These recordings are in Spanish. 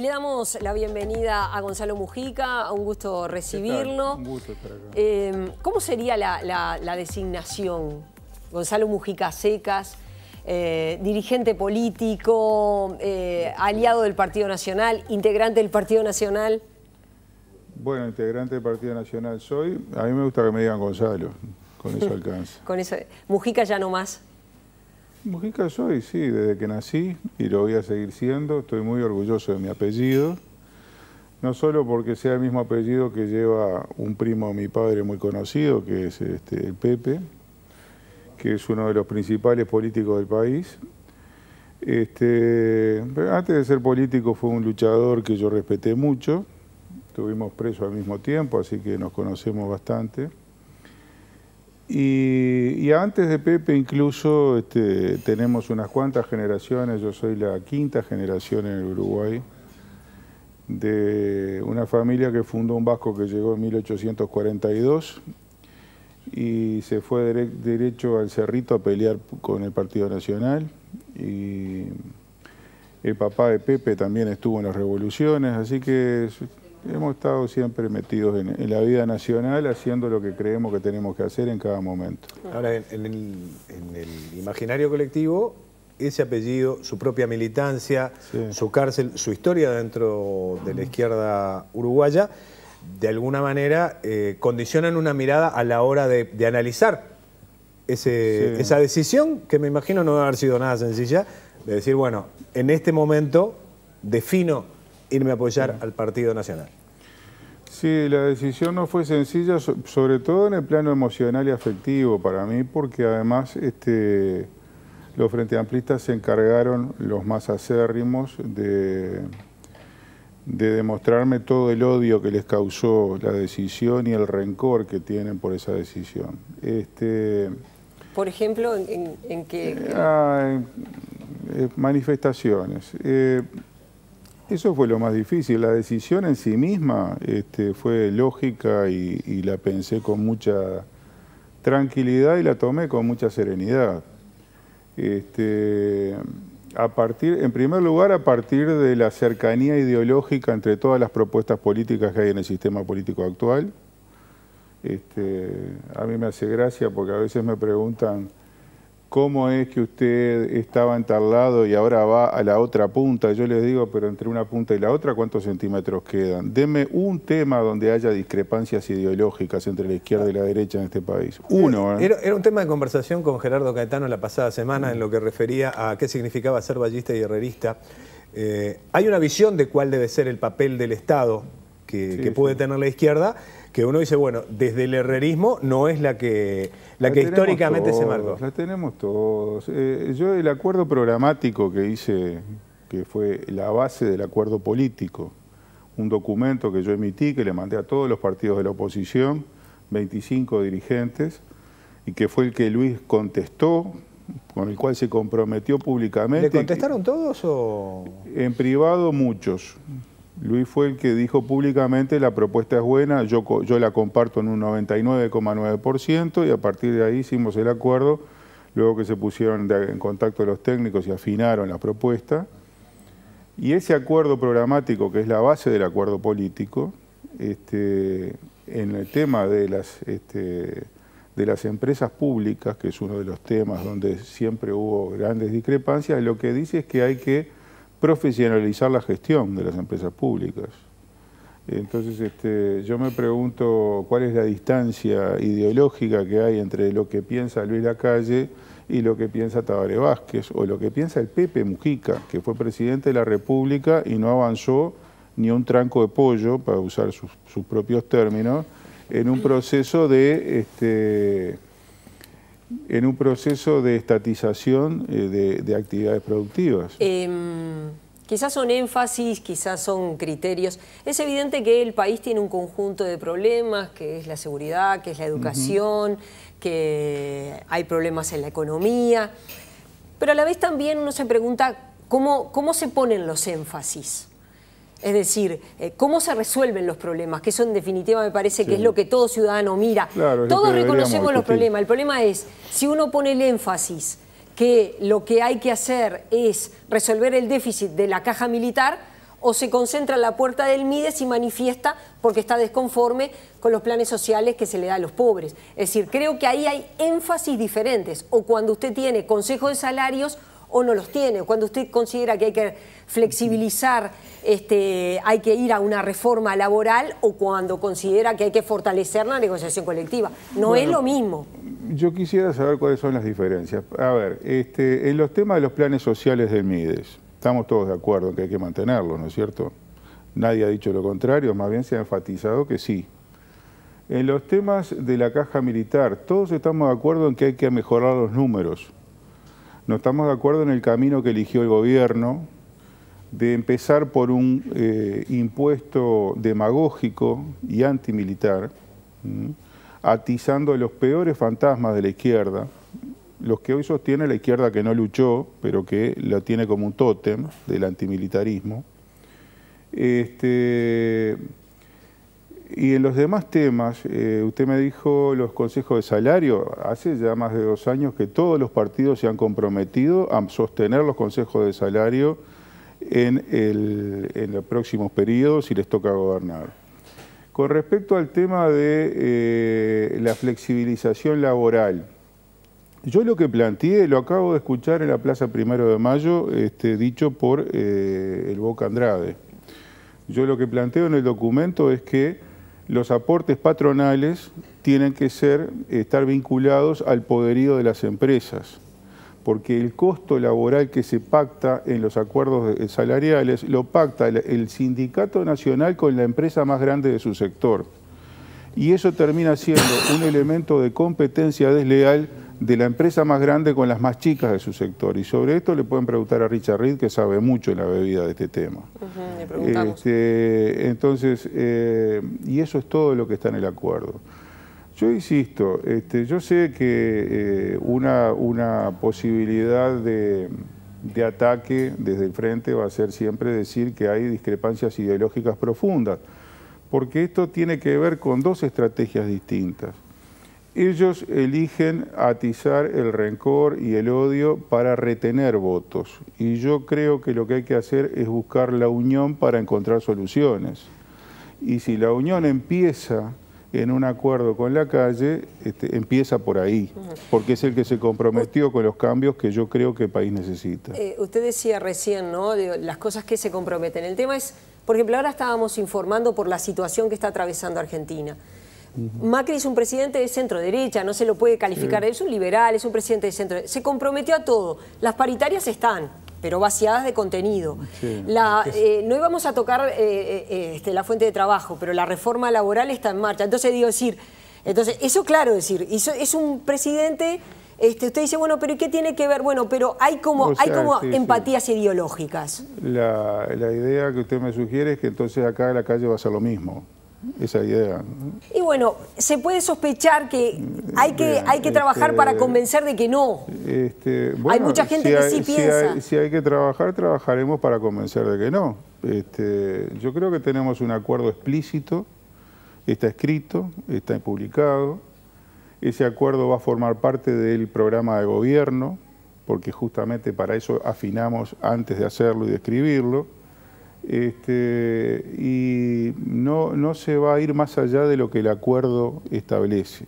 Y le damos la bienvenida a Gonzalo Mujica, un gusto recibirlo. Un gusto estar acá. ¿Cómo sería la designación? Gonzalo Mujica Secas, dirigente político, aliado del Partido Nacional, integrante del Partido Nacional. Bueno, integrante del Partido Nacional soy. A mí me gusta que me digan Gonzalo, con eso alcanza. Con eso, Mujica ya no más. Mujica soy, sí, desde que nací y lo voy a seguir siendo. Estoy muy orgulloso de mi apellido. No solo porque sea el mismo apellido que lleva un primo de mi padre muy conocido, que es el Pepe, que es uno de los principales políticos del país. Pero antes de ser político fue un luchador que yo respeté mucho. Estuvimos presos al mismo tiempo, así que nos conocemos bastante. Y antes de Pepe incluso tenemos unas cuantas generaciones. Yo soy la quinta generación en el Uruguay de una familia que fundó un vasco que llegó en 1842 y se fue derecho al Cerrito a pelear con el Partido Nacional. Y el papá de Pepe también estuvo en las revoluciones, así que hemos estado siempre metidos en la vida nacional, haciendo lo que creemos que tenemos que hacer en cada momento. Ahora, en el imaginario colectivo, ese apellido, su propia militancia, sí, su cárcel, su historia dentro de la izquierda uruguaya, de alguna manera condicionan una mirada a la hora de analizar esa decisión, que me imagino no debe haber sido nada sencilla, de decir, bueno, en este momento defino irme a apoyar al Partido Nacional. Sí, la decisión no fue sencilla, sobre todo en el plano emocional y afectivo para mí, porque además los Frente Amplistas se encargaron, los más acérrimos, de demostrarme todo el odio que les causó la decisión y el rencor que tienen por esa decisión. Por ejemplo, ¿en qué? Manifestaciones. Eso fue lo más difícil. La decisión en sí misma fue lógica y la pensé con mucha tranquilidad y la tomé con mucha serenidad. En primer lugar, a partir de la cercanía ideológica entre todas las propuestas políticas que hay en el sistema político actual. A mí me hace gracia porque a veces me preguntan ¿cómo es que usted estaba en tal lado y ahora va a la otra punta? Yo les digo, pero entre una punta y la otra, ¿cuántos centímetros quedan? Deme un tema donde haya discrepancias ideológicas entre la izquierda y la derecha en este país. Uno. Era un tema de conversación con Gerardo Caetano la pasada semana en lo que refería a qué significaba ser ballista y herrerista. Hay una visión de cuál debe ser el papel del Estado que puede tener la izquierda, que uno dice, bueno, desde el herrerismo no es la que históricamente se marcó. La tenemos todos. Yo el acuerdo programático que hice, que fue la base del acuerdo político, un documento que yo emití, que le mandé a todos los partidos de la oposición, 25 dirigentes, y que fue el que Luis contestó, con el cual se comprometió públicamente. ¿Le contestaron todos o...? En privado muchos. Luis fue el que dijo públicamente la propuesta es buena, yo la comparto en un 99,9% y a partir de ahí hicimos el acuerdo, luego que se pusieron en contacto los técnicos y afinaron la propuesta. Y ese acuerdo programático, que es la base del acuerdo político, en el tema de las empresas públicas, que es uno de los temas donde siempre hubo grandes discrepancias, lo que dice es que hay que profesionalizar la gestión de las empresas públicas. Entonces yo me pregunto cuál es la distancia ideológica que hay entre lo que piensa Luis Lacalle y lo que piensa Tabaré Vázquez, o lo que piensa el Pepe Mujica, que fue presidente de la República y no avanzó ni un tranco de pollo, para usar sus propios términos, en un proceso de estatización de actividades productivas. Quizás son énfasis, quizás son criterios. Es evidente que el país tiene un conjunto de problemas, que es la seguridad, que es la educación, que hay problemas en la economía, pero a la vez también uno se pregunta cómo se ponen los énfasis. Es decir, cómo se resuelven los problemas, que eso en definitiva me parece que es lo que todo ciudadano mira. Claro, todos reconocemos los problemas, el problema es si uno pone el énfasis que lo que hay que hacer es resolver el déficit de la caja militar o se concentra en la puerta del Mides y manifiesta porque está desconforme con los planes sociales que se le da a los pobres. Es decir, creo que ahí hay énfasis diferentes, o cuando usted tiene consejo de salarios o no los tiene, o cuando usted considera que hay que flexibilizar, hay que ir a una reforma laboral, o cuando considera que hay que fortalecer la negociación colectiva. No es lo mismo. Yo quisiera saber cuáles son las diferencias. A ver, en los temas de los planes sociales del Mides, estamos todos de acuerdo en que hay que mantenerlos, ¿no es cierto? Nadie ha dicho lo contrario, más bien se ha enfatizado que sí. En los temas de la caja militar, todos estamos de acuerdo en que hay que mejorar los números. No estamos de acuerdo en el camino que eligió el gobierno de empezar por un impuesto demagógico y antimilitar, atizando los peores fantasmas de la izquierda, los que hoy sostiene la izquierda que no luchó, pero que lo tiene como un tótem del antimilitarismo. Y en los demás temas, usted me dijo los consejos de salario, hace ya más de 2 años que todos los partidos se han comprometido a sostener los consejos de salario en los próximos periodos si les toca gobernar. Con respecto al tema de la flexibilización laboral, yo lo que planteé, lo acabo de escuchar en la Plaza 1 de Mayo, dicho por el Boca Andrade. Yo lo que planteo en el documento es que los aportes patronales tienen que estar vinculados al poderío de las empresas, porque el costo laboral que se pacta en los acuerdos salariales lo pacta el sindicato nacional con la empresa más grande de su sector. Y eso termina siendo un elemento de competencia desleal de la empresa más grande con las más chicas de su sector. Y sobre esto le pueden preguntar a Richard Reed, que sabe mucho en la bebida de este tema. Le preguntamos. Entonces, y eso es todo lo que está en el acuerdo. Yo insisto, yo sé que una posibilidad de ataque desde el frente va a ser siempre decir que hay discrepancias ideológicas profundas, porque esto tiene que ver con 2 estrategias distintas. Ellos eligen atizar el rencor y el odio para retener votos. Y yo creo que lo que hay que hacer es buscar la unión para encontrar soluciones. Y si la unión empieza en un acuerdo con la calle, empieza por ahí, porque es el que se comprometió con los cambios que yo creo que el país necesita. Usted decía recién, ¿no?, de las cosas que se comprometen. El tema es, por ejemplo, ahora estábamos informando por la situación que está atravesando Argentina. Macri es un presidente de centro-derecha, no se lo puede calificar, es un liberal, es un presidente de centro. Se comprometió a todo. Las paritarias están, pero vaciadas de contenido. Sí. No íbamos a tocar la fuente de trabajo, pero la reforma laboral está en marcha. Entonces, eso claro decir, es un presidente. Usted dice, bueno, pero ¿y qué tiene que ver? Bueno, pero hay como empatías ideológicas. La idea que usted me sugiere es que entonces acá en la calle va a ser lo mismo. Esa idea. Y bueno, se puede sospechar que hay que trabajar para convencer de que no. Bueno, hay mucha gente que sí piensa. Si hay que trabajar, trabajaremos para convencer de que no. Yo creo que tenemos un acuerdo explícito, está escrito, está publicado. Ese acuerdo va a formar parte del programa de gobierno, porque justamente para eso afinamos antes de hacerlo y de escribirlo. Y no se va a ir más allá de lo que el acuerdo establece.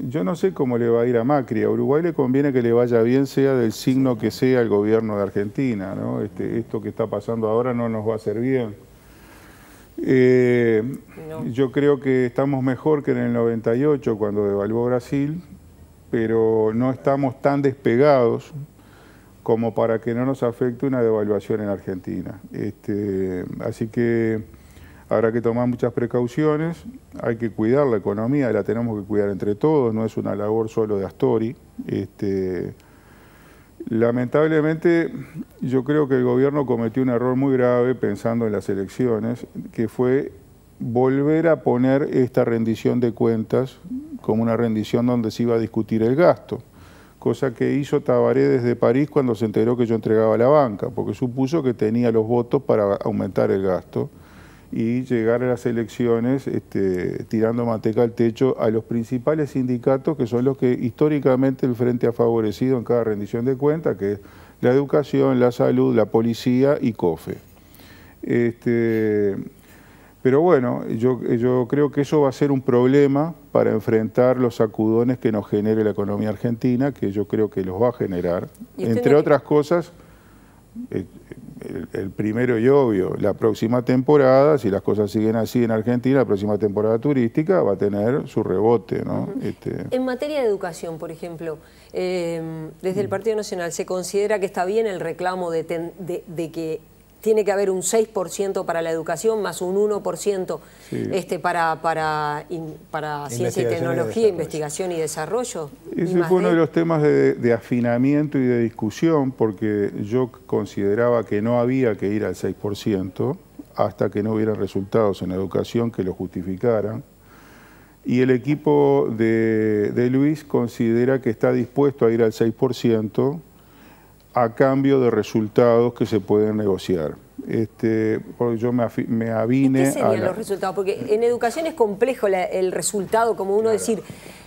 Yo no sé cómo le va a ir a Macri. A Uruguay le conviene que le vaya bien, sea del signo que sea el gobierno de Argentina, ¿no? Esto que está pasando ahora no nos va a hacer bien. No. Yo creo que estamos mejor que en el 98 cuando devaluó Brasil, pero no estamos tan despegados como para que no nos afecte una devaluación en Argentina. Así que habrá que tomar muchas precauciones, hay que cuidar la economía, la tenemos que cuidar entre todos, no es una labor solo de Astori. Lamentablemente, yo creo que el gobierno cometió un error muy grave pensando en las elecciones, que fue volver a poner esta rendición de cuentas como una rendición donde se iba a discutir el gasto. Cosa que hizo Tabaré desde París cuando se enteró que yo entregaba la banca, porque supuso que tenía los votos para aumentar el gasto. y llegar a las elecciones tirando manteca al techo a los principales sindicatos, que son los que históricamente el Frente ha favorecido en cada rendición de cuentas, que es la educación, la salud, la policía y COFE. Pero bueno, yo creo que eso va a ser un problema para enfrentar los sacudones que nos genere la economía argentina, que yo creo que los va a generar. Entre otras cosas, el primero y obvio, la próxima temporada, si las cosas siguen así en Argentina, la próxima temporada turística va a tener su rebote, ¿no? En materia de educación, por ejemplo, desde el Partido Nacional, ¿se considera que está bien el reclamo de que tiene que haber un 6% para la educación más un 1% para ciencia y tecnología, investigación y desarrollo? Ese fue uno de los temas de afinamiento y de discusión, porque yo consideraba que no había que ir al 6% hasta que no hubiera resultados en educación que lo justificaran. Y el equipo de Luis considera que está dispuesto a ir al 6%, a cambio de resultados que se pueden negociar. Porque yo me avine. ¿Qué serían los resultados? Porque en educación es complejo el resultado, como uno decir,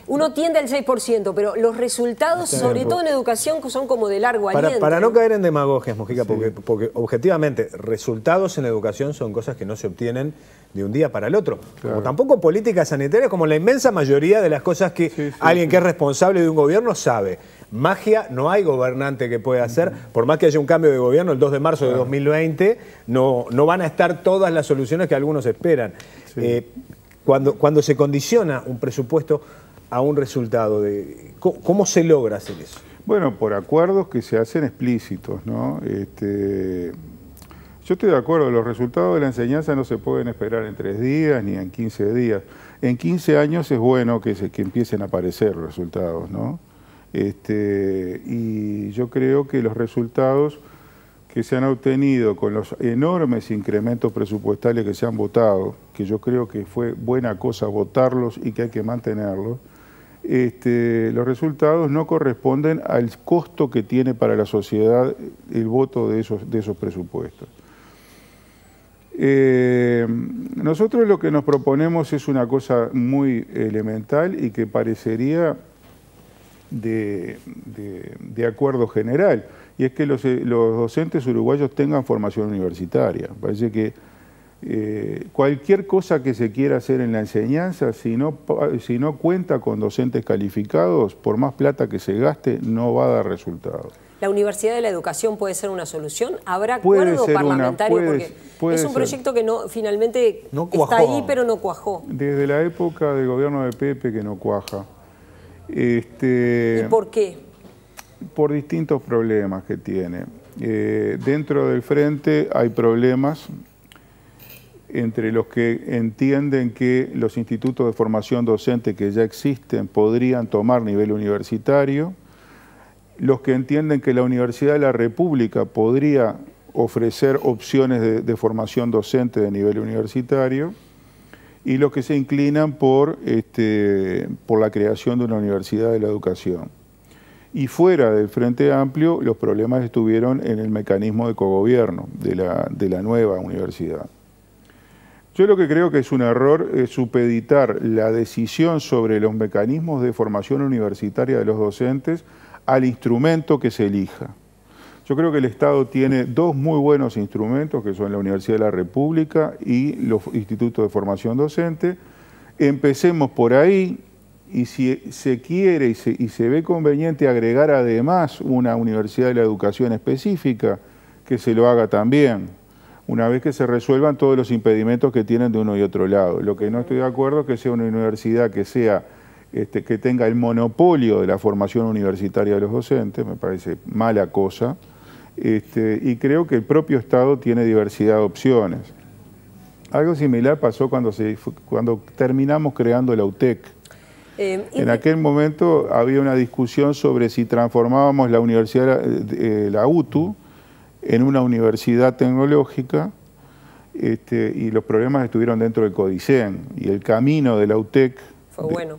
uno tiende al 6%, pero los resultados, sobre todo en educación, son como de largo aliento. Para no caer en demagogias, Mojica, porque objetivamente resultados en educación son cosas que no se obtienen de un día para el otro. Claro. Como tampoco políticas sanitarias, como la inmensa mayoría de las cosas que alguien que es responsable de un gobierno sabe. Magia no hay gobernante que pueda hacer, por más que haya un cambio de gobierno el 2 de marzo de 2020, no van a estar todas las soluciones que algunos esperan. Cuando se condiciona un presupuesto a un resultado, ¿cómo se logra hacer eso? Bueno, por acuerdos que se hacen explícitos, ¿no? Yo estoy de acuerdo, los resultados de la enseñanza no se pueden esperar en 3 días ni en 15 días. En 15 años es bueno que empiecen a aparecer los resultados, ¿no? Y yo creo que los resultados que se han obtenido con los enormes incrementos presupuestales que se han votado, que yo creo que fue buena cosa votarlos y que hay que mantenerlos, los resultados no corresponden al costo que tiene para la sociedad el voto de esos presupuestos. Nosotros lo que nos proponemos es una cosa muy elemental y que parecería de acuerdo general, y es que los docentes uruguayos tengan formación universitaria. Parece que cualquier cosa que se quiera hacer en la enseñanza, si no cuenta con docentes calificados, por más plata que se gaste, no va a dar resultados. ¿La Universidad de la Educación puede ser una solución? ¿Habrá acuerdo parlamentario? Porque es un proyecto que finalmente está ahí, pero no cuajó. Desde la época del gobierno de Pepe que no cuaja. ¿Y por qué? Por distintos problemas que tiene. Dentro del frente hay problemas entre los que entienden que los institutos de formación docente que ya existen podrían tomar nivel universitario, los que entienden que la Universidad de la República podría ofrecer opciones de formación docente de nivel universitario, y los que se inclinan por la creación de una Universidad de la Educación. Y fuera del Frente Amplio, los problemas estuvieron en el mecanismo de cogobierno de la nueva universidad. Yo lo que creo que es un error es supeditar la decisión sobre los mecanismos de formación universitaria de los docentes al instrumento que se elija. Yo creo que el Estado tiene 2 muy buenos instrumentos, que son la Universidad de la República y los institutos de formación docente. Empecemos por ahí, y si se quiere y se ve conveniente agregar además una Universidad de la Educación específica, que se lo haga también, una vez que se resuelvan todos los impedimentos que tienen de uno y otro lado. Lo que no estoy de acuerdo es que sea una universidad que tenga el monopolio de la formación universitaria de los docentes, me parece mala cosa. Y creo que el propio Estado tiene diversidad de opciones. Algo similar pasó cuando terminamos creando la UTEC. En aquel momento había una discusión sobre si transformábamos la universidad, la UTU, en una universidad tecnológica, y los problemas estuvieron dentro del CODICEN, y el camino de la UTEC, fue bueno,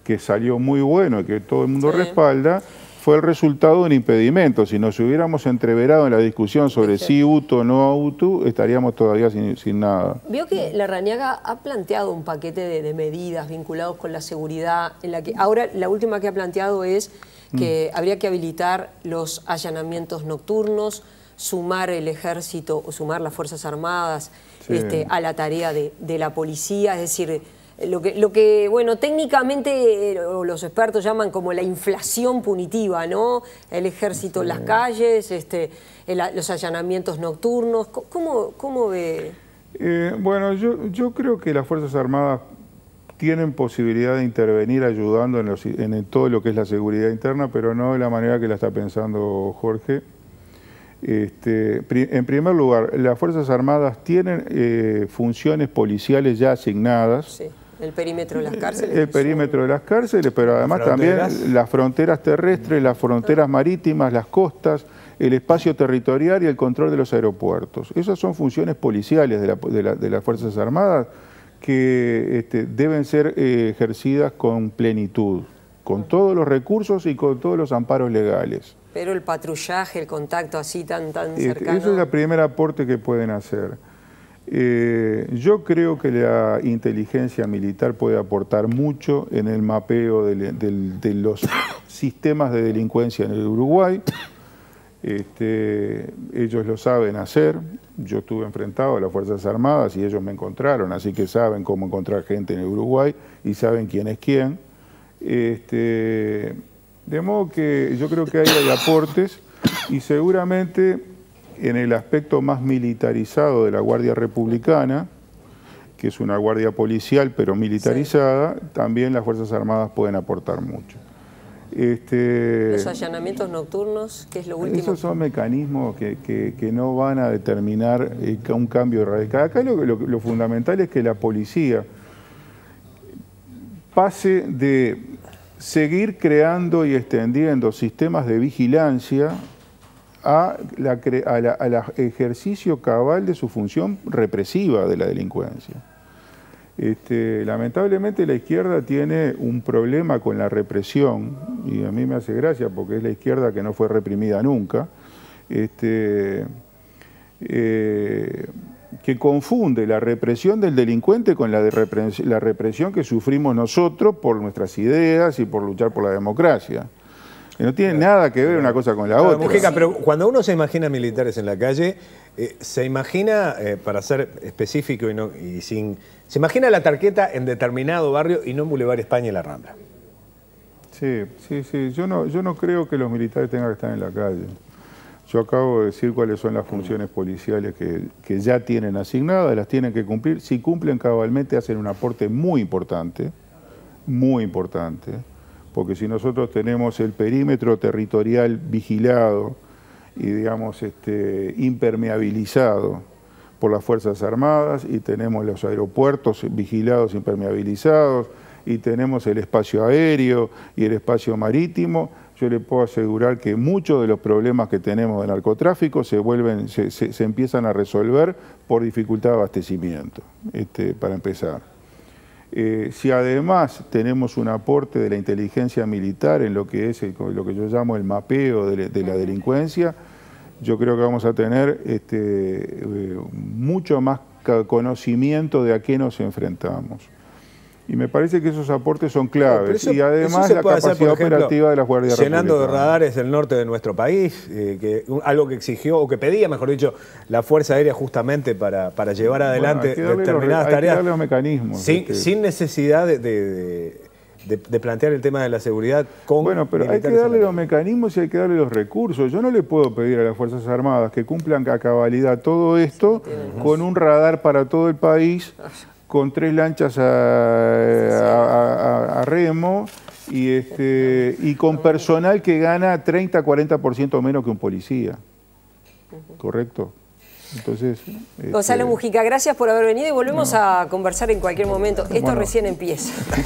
que salió muy bueno y que todo el mundo respalda, fue el resultado de un impedimento. Si nos hubiéramos entreverado en la discusión sobre si UTU o no UTU, estaríamos todavía sin nada. Veo que Larrañaga ha planteado un paquete de medidas vinculados con la seguridad, en la que ahora la última que ha planteado es que habría que habilitar los allanamientos nocturnos, sumar el ejército o sumar las Fuerzas Armadas a la tarea de la policía, es decir, lo que bueno, técnicamente los expertos llaman como la inflación punitiva, ¿no? El ejército en las calles, los allanamientos nocturnos. ¿Cómo ve? Bueno, yo creo que las Fuerzas Armadas tienen posibilidad de intervenir ayudando en todo lo que es la seguridad interna, pero no de la manera que la está pensando Jorge. En primer lugar, las Fuerzas Armadas tienen funciones policiales ya asignadas. Sí, el perímetro de las cárceles. El perímetro de las cárceles, pero además también las fronteras terrestres, las fronteras marítimas, las costas, el espacio territorial y el control de los aeropuertos. Esas son funciones policiales de las Fuerzas Armadas que deben ser ejercidas con plenitud, con todos los recursos y con todos los amparos legales. Pero el patrullaje, el contacto así tan cercano... Ese es el primer aporte que pueden hacer. Yo creo que la inteligencia militar puede aportar mucho en el mapeo de los sistemas de delincuencia en el Uruguay. Ellos lo saben hacer. Yo estuve enfrentado a las Fuerzas Armadas y ellos me encontraron, así que saben cómo encontrar gente en el Uruguay y saben quién es quién. De modo que yo creo que ahí hay aportes y seguramente en el aspecto más militarizado de la Guardia Republicana, que es una guardia policial pero militarizada, también las Fuerzas Armadas pueden aportar mucho. Los allanamientos nocturnos, ¿qué es lo último? Esos son mecanismos que no van a determinar un cambio radical. Acá lo fundamental es que la policía pase de seguir creando y extendiendo sistemas de vigilancia al ejercicio cabal de su función represiva de la delincuencia. Lamentablemente la izquierda tiene un problema con la represión, y a mí me hace gracia porque es la izquierda que no fue reprimida nunca, que confunde la represión del delincuente con la represión que sufrimos nosotros por nuestras ideas y por luchar por la democracia. No tiene nada que ver una cosa con la otra. Mujica, pero cuando uno se imagina militares en la calle, se imagina, para ser específico se imagina la tarjeta en determinado barrio y no en Boulevard España y la Rambla. Sí. Yo no creo que los militares tengan que estar en la calle. Yo acabo de decir cuáles son las funciones policiales que ya tienen asignadas, las tienen que cumplir. Si cumplen cabalmente, hacen un aporte muy importante, porque si nosotros tenemos el perímetro territorial vigilado y, digamos, impermeabilizado por las Fuerzas Armadas, y tenemos los aeropuertos vigilados, impermeabilizados, y tenemos el espacio aéreo y el espacio marítimo, yo le puedo asegurar que muchos de los problemas que tenemos de narcotráfico se empiezan a resolver por dificultad de abastecimiento, para empezar. Si además tenemos un aporte de la inteligencia militar en lo que es lo que yo llamo el mapeo de la delincuencia, yo creo que vamos a tener mucho más conocimiento de a qué nos enfrentamos. Y me parece que esos aportes son claves. Y además la capacidad operativa de la Guardia Republicana. Llenando de radares el norte de nuestro país, algo que exigió, o que pedía, mejor dicho, la Fuerza Aérea justamente para llevar adelante determinadas tareas. Hay que darle los mecanismos. Sin necesidad de plantear el tema de la seguridad con Bueno, pero hay que darle los mecanismos y hay que darle los recursos. Yo no le puedo pedir a las Fuerzas Armadas que cumplan a cabalidad todo esto con un radar para todo el país, con 3 lanchas a remo y con personal que gana 30-40% menos que un policía. ¿Correcto? Entonces, Gonzalo Mujica, gracias por haber venido y volvemos a conversar en cualquier momento. Esto recién empieza. Sí.